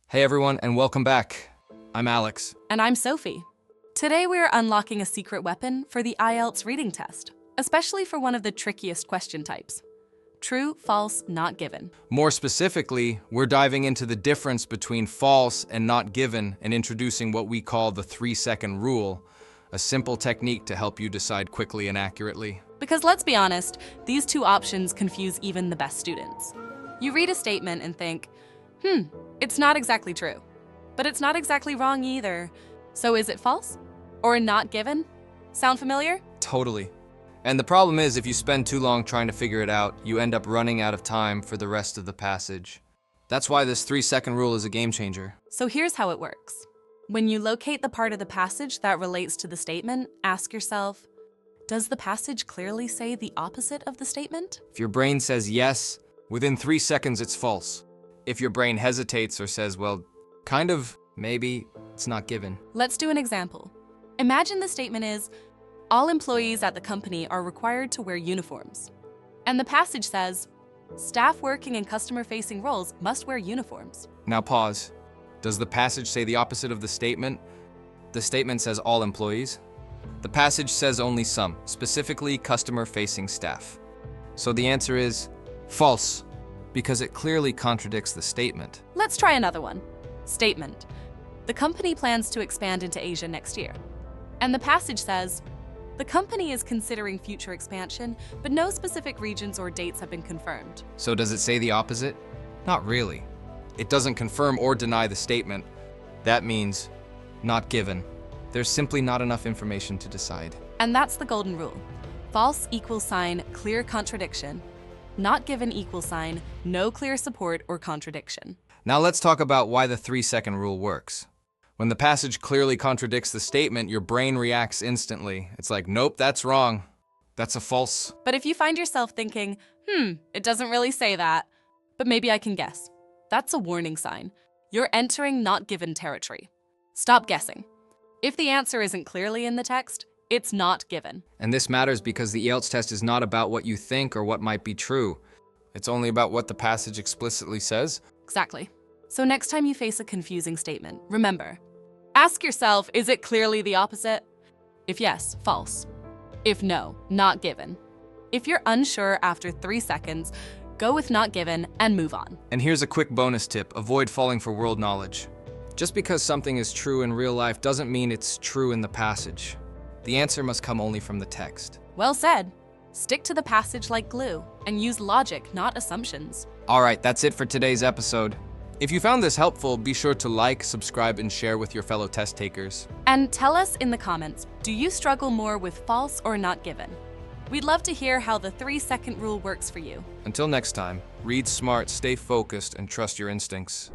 Hey everyone, and welcome back. I'm Alex. And I'm Sophie. Today we're unlocking a secret weapon for the IELTS reading test, especially for one of the trickiest question types. True, false, not given. More specifically, we're diving into the difference between false and not given and introducing what we call the 3-second rule, a simple technique to help you decide quickly and accurately. Because let's be honest, these two options confuse even the best students. You read a statement and think, it's not exactly true, but it's not exactly wrong either. So is it false or not given? Sound familiar? Totally. And the problem is, if you spend too long trying to figure it out, you end up running out of time for the rest of the passage. That's why this 3-second rule is a game changer. So here's how it works. When you locate the part of the passage that relates to the statement, ask yourself, does the passage clearly say the opposite of the statement? If your brain says yes, within 3 seconds it's false. If your brain hesitates or says, well, kind of, maybe, it's not given. Let's do an example. Imagine the statement is, all employees at the company are required to wear uniforms. And the passage says, staff working in customer-facing roles must wear uniforms. Now pause. Does the passage say the opposite of the statement? The statement says all employees. The passage says only some, specifically customer-facing staff. So the answer is false, because it clearly contradicts the statement. Let's try another one. Statement. The company plans to expand into Asia next year. And the passage says, the company is considering future expansion, but no specific regions or dates have been confirmed. So does it say the opposite? Not really. It doesn't confirm or deny the statement. That means not given. There's simply not enough information to decide. And that's the golden rule. False equals sign, clear contradiction. Not given equals sign, no clear support or contradiction. Now let's talk about why the 3-second rule works. When the passage clearly contradicts the statement, your brain reacts instantly. It's like, nope, that's wrong. That's a false. But if you find yourself thinking, it doesn't really say that, but maybe I can guess. That's a warning sign. You're entering not given territory. Stop guessing. If the answer isn't clearly in the text, it's not given. And this matters because the IELTS test is not about what you think or what might be true. It's only about what the passage explicitly says. Exactly. So next time you face a confusing statement, remember, ask yourself, is it clearly the opposite? If yes, false. If no, not given. If you're unsure after 3 seconds, go with not given and move on. And here's a quick bonus tip: avoid falling for world knowledge. Just because something is true in real life doesn't mean it's true in the passage. The answer must come only from the text. Well said. Stick to the passage like glue and use logic, not assumptions. All right, that's it for today's episode. If you found this helpful, be sure to like, subscribe, and share with your fellow test takers. And tell us in the comments, do you struggle more with false or not given? We'd love to hear how the 3-second rule works for you. Until next time, read smart, stay focused, and trust your instincts.